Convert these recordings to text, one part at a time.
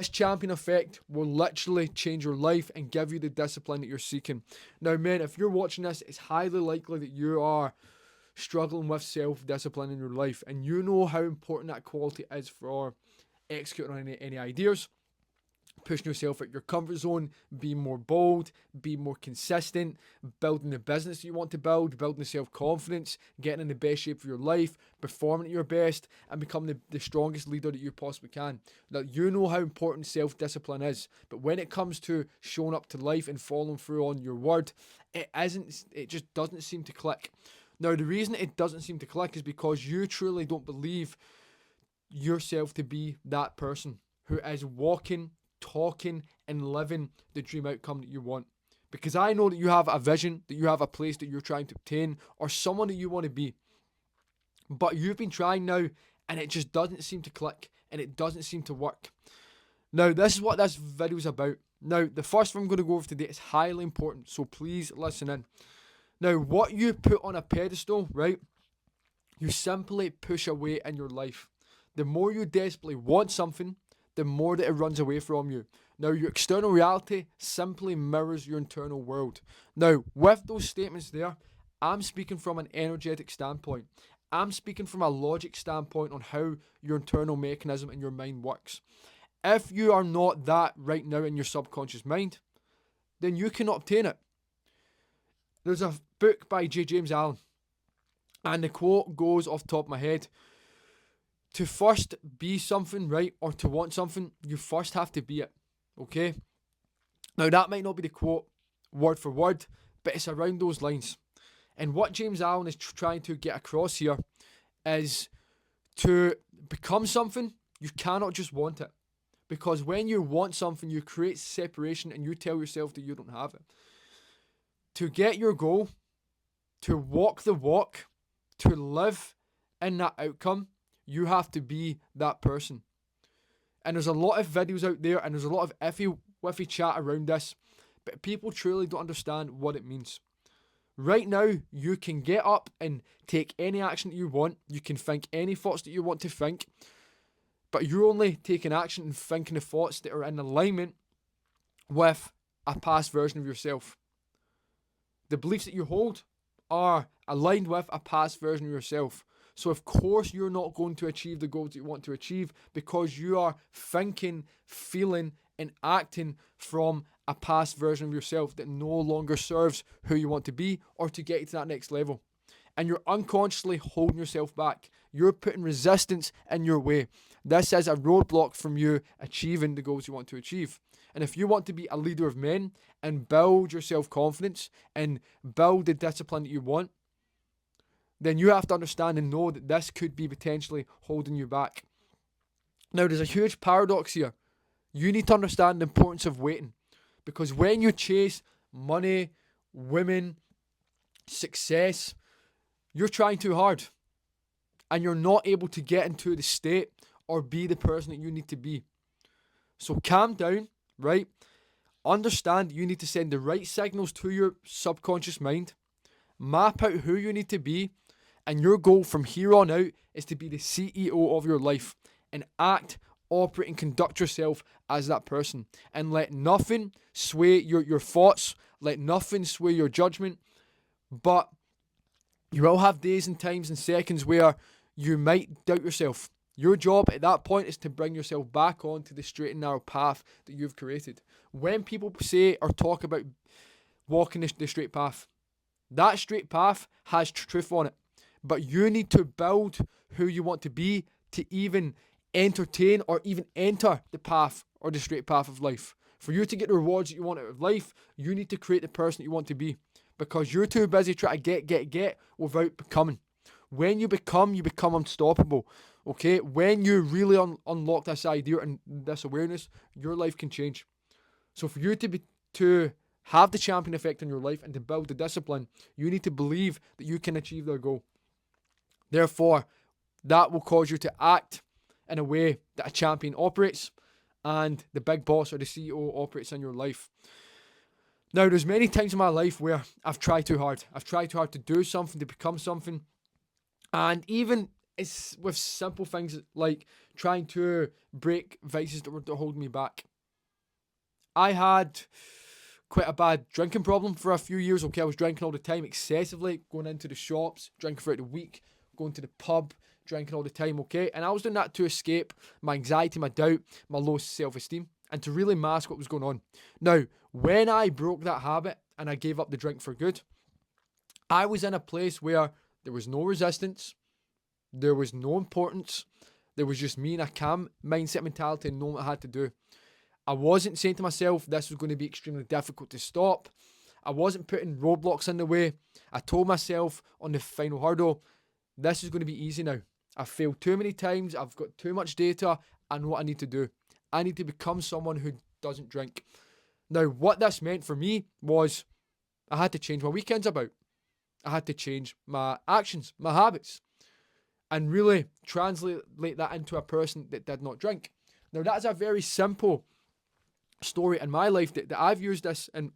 This champion effect will literally change your life and give you the discipline that you're seeking. Now, man, if you're watching this, it's highly likely that you are struggling with self discipline in your life, and you know how important that quality is for executing on any ideas, pushing yourself out your comfort zone, being more bold, being more consistent, building the business that you want to build, building the self-confidence, getting in the best shape of your life, performing at your best, and becoming the strongest leader that you possibly can. Now, you know how important self-discipline is, but when it comes to showing up to life and following through on your word, it just doesn't seem to click. Now, the reason it doesn't seem to click is because you truly don't believe yourself to be that person who is walking, talking, and living the dream outcome that you want. Because I know that you have a vision, that you have a place that you're trying to obtain, or someone that you want to be. But you've been trying now, and it just doesn't seem to click, and it doesn't seem to work. Now, this is what this video is about. Now, the first thing I'm going to go over today is highly important, so please listen in. Now, what you put on a pedestal, right, you simply push away in your life. The more you desperately want something, the more that it runs away from you. Now, your external reality simply mirrors your internal world. Now, with those statements there, I'm speaking from an energetic standpoint. I'm speaking from a logic standpoint on how your internal mechanism in your mind works. If you are not that right now in your subconscious mind, then you cannot obtain it. There's a book by J. James Allen, and the quote goes off the top of my head: to first be something, right, or to want something, you first have to be it, okay? Now, that might not be the quote word for word, but it's around those lines. And what James Allen is trying to get across here is to become something, you cannot just want it. Because when you want something, you create separation and you tell yourself that you don't have it. To get your goal, to walk the walk, to live in that outcome, you have to be that person. And there's a lot of videos out there, and there's a lot of iffy chat around this, but people truly don't understand what it means. Right now, you can get up and take any action that you want. You can think any thoughts that you want to think, but you're only taking action and thinking the thoughts that are in alignment with a past version of yourself. The beliefs that you hold are aligned with a past version of yourself. So of course you're not going to achieve the goals that you want to achieve, because you are thinking, feeling, and acting from a past version of yourself that no longer serves who you want to be or to get you to that next level. And you're unconsciously holding yourself back. You're putting resistance in your way. This is a roadblock from you achieving the goals you want to achieve. And if you want to be a leader of men and build your self-confidence and build the discipline that you want, then you have to understand and know that this could be potentially holding you back. Now, there's a huge paradox here. You need to understand the importance of waiting. Because when you chase money, women, success, you're trying too hard. And you're not able to get into the state or be the person that you need to be. So calm down, right? Understand you need to send the right signals to your subconscious mind. Map out who you need to be. And your goal from here on out is to be the CEO of your life and act, operate, and conduct yourself as that person. And let nothing sway your thoughts. Let nothing sway your judgment. But you will have days and times and seconds where you might doubt yourself. Your job at that point is to bring yourself back onto the straight and narrow path that you've created. When people say or talk about walking the straight path, that straight path has truth on it. But you need to build who you want to be to even entertain or even enter the path or the straight path of life. For you to get the rewards that you want out of life, you need to create the person that you want to be. Because you're too busy trying to get without becoming. When you become unstoppable. Okay? When you really unlock this idea and this awareness, your life can change. So for you to have the champion effect in your life and to build the discipline, you need to believe that you can achieve their goal. Therefore, that will cause you to act in a way that a champion operates and the big boss or the CEO operates in your life. Now, there's many times in my life where I've tried too hard. I've tried too hard to do something, to become something. And even it's with simple things like trying to break vices that were holding me back. I had quite a bad drinking problem for a few years. Okay, I was drinking all the time, excessively, going into the shops, drinking throughout the week, going to the pub, drinking all the time, okay? And I was doing that to escape my anxiety, my doubt, my low self-esteem, and to really mask what was going on. Now, when I broke that habit and I gave up the drink for good, I was in a place where there was no resistance, there was no importance, there was just me and a calm mindset mentality and knowing what I had to do. I wasn't saying to myself this was going to be extremely difficult to stop. I wasn't putting roadblocks in the way. I told myself on the final hurdle, this is going to be easy now. I've failed too many times. I've got too much data. I know what I need to do. I need to become someone who doesn't drink. Now, what this meant for me was I had to change my weekends about. I had to change my actions, my habits, and really translate that into a person that did not drink. Now, that's a very simple story in my life that I've used this in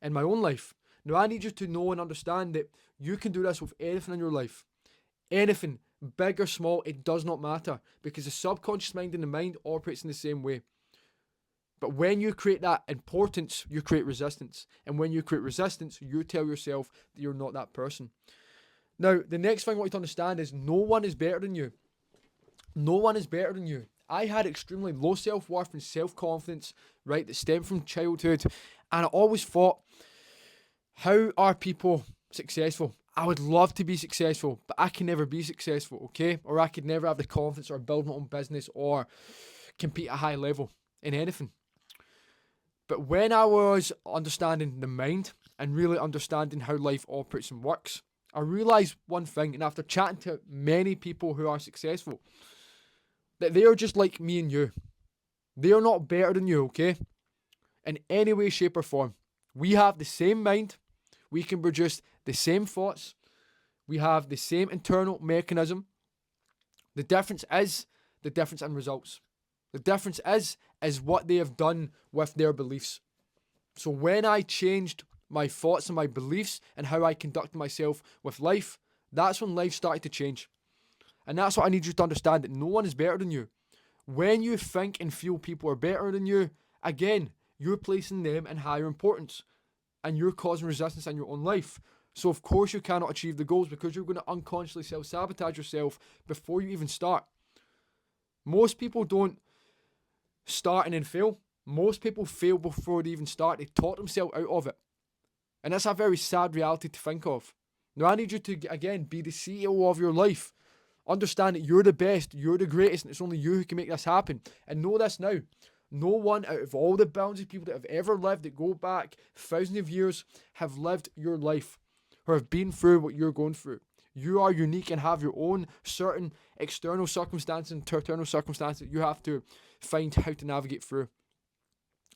my own life. Now, I need you to know and understand that you can do this with anything in your life. Anything, big or small, it does not matter, because the subconscious mind and the mind operates in the same way. But when you create that importance, you create resistance. And when you create resistance, you tell yourself that you're not that person. Now, the next thing I want you to understand is no one is better than you. No one is better than you. I had extremely low self-worth and self-confidence, right, that stemmed from childhood. And I always thought, how are people successful? I would love to be successful, but I can never be successful, okay? Or I could never have the confidence or build my own business or compete at a high level in anything. But when I was understanding the mind and really understanding how life operates and works, I realised one thing, and after chatting to many people who are successful, that they are just like me and you. They are not better than you, okay? In any way, shape or form. We have the same mind. We can produce the same thoughts. We have the same internal mechanism. The difference is the difference in results. The difference is what they have done with their beliefs. So when I changed my thoughts and my beliefs and how I conducted myself with life, that's when life started to change. And that's what I need you to understand, that no one is better than you. When you think and feel people are better than you, again, you're placing them in higher importance and you're causing resistance in your own life. So of course you cannot achieve the goals, because you're going to unconsciously self-sabotage yourself before you even start. Most people don't start and then fail. Most people fail before they even start. They talk themselves out of it. And that's a very sad reality to think of. Now I need you to, again, be the CEO of your life. Understand that you're the best, you're the greatest, and it's only you who can make this happen. And know this now. No one out of all the billions of people that have ever lived, that go back thousands of years, have lived your life or have been through what you're going through. You are unique and have your own certain external circumstances and internal circumstances that you have to find how to navigate through.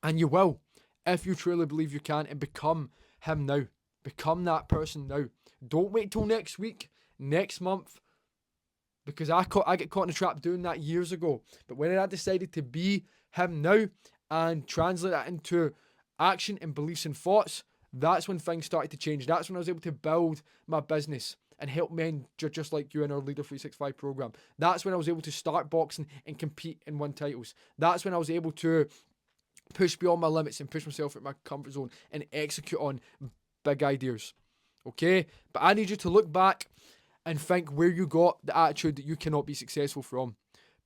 And you will, if you truly believe you can, and become him now. Become that person now. Don't wait till next week, next month, because I get caught in a trap doing that years ago. But when I decided to be him now and translate that into action and beliefs and thoughts, that's when things started to change. That's when I was able to build my business and help men just like you in our Leader 365 program. That's when I was able to start boxing and compete and win titles. That's when I was able to push beyond my limits and push myself out my comfort zone and execute on big ideas. Okay? But I need you to look back and think where you got the attitude that you cannot be successful from.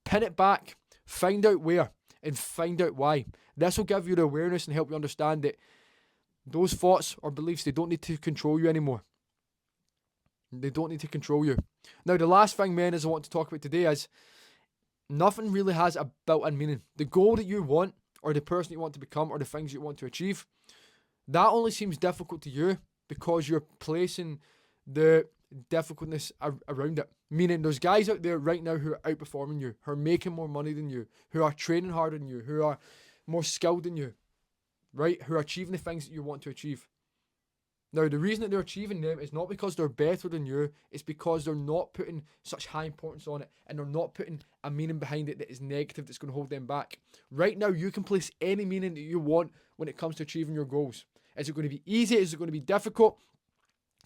Pin it back, find out where, and find out why. This will give you the awareness and help you understand that those thoughts or beliefs, they don't need to control you anymore. They don't need to control you. Now, the last thing, men, is I want to talk about today is nothing really has a built-in meaning. The goal that you want, or the person you want to become, or the things you want to achieve, that only seems difficult to you because you're placing the difficultness around it. Meaning there's guys out there right now who are outperforming you, who are making more money than you, who are training harder than you, who are more skilled than you, right? Who are achieving the things that you want to achieve. Now, the reason that they're achieving them is not because they're better than you, it's because they're not putting such high importance on it, and they're not putting a meaning behind it that is negative, that's going to hold them back. Right now, you can place any meaning that you want when it comes to achieving your goals. Is it going to be easy? Is it going to be difficult?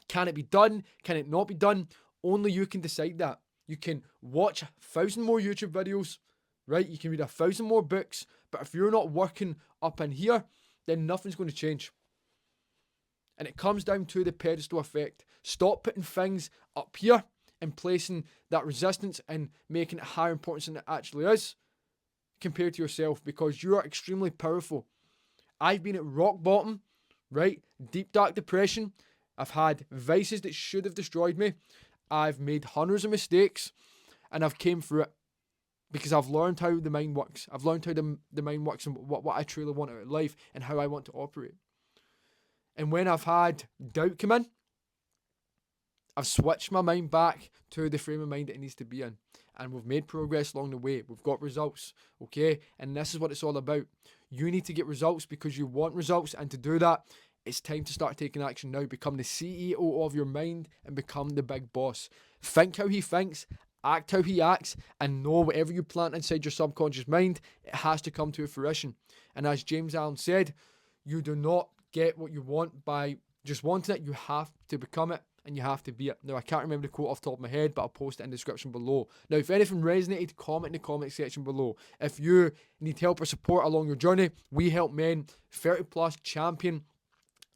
Can it be done? Can it not be done? Only you can decide that. You can watch 1,000 more YouTube videos, right? You can read 1,000 more books, but if you're not working up in here, then nothing's going to change. And it comes down to the pedestal effect. Stop putting things up here and placing that resistance and making it higher importance than it actually is compared to yourself, because you are extremely powerful. I've been at rock bottom, right? Deep dark depression. I've had vices that should have destroyed me. I've made hundreds of mistakes and I've came through it because I've learned how the mind works. I've learned how the mind works and what I truly want out of life and how I want to operate. And when I've had doubt come in, I've switched my mind back to the frame of mind that it needs to be in. And we've made progress along the way. We've got results, okay? And this is what it's all about. You need to get results because you want results. And to do that, it's time to start taking action now. Become the CEO of your mind and become the big boss. Think how he thinks, act how he acts, and know whatever you plant inside your subconscious mind, it has to come to fruition. And as James Allen said, you do not get what you want by just wanting it. You have to become it. And you have to be it. Now, I can't remember the quote off the top of my head, but I'll post it in the description below. Now, if anything resonated, comment in the comment section below. If you need help or support along your journey, we help men 30 plus champion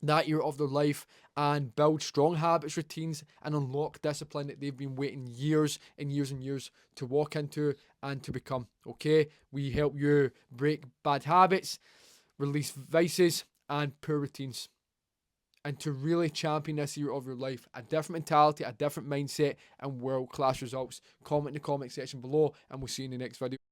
that year of their life and build strong habits, routines, and unlock discipline that they've been waiting years and years and years to walk into and to become. Okay? We help you break bad habits, release vices, and poor routines. And to really champion this year of your life, a different mentality, a different mindset, and world-class results. Comment in the comment section below, and we'll see you in the next video.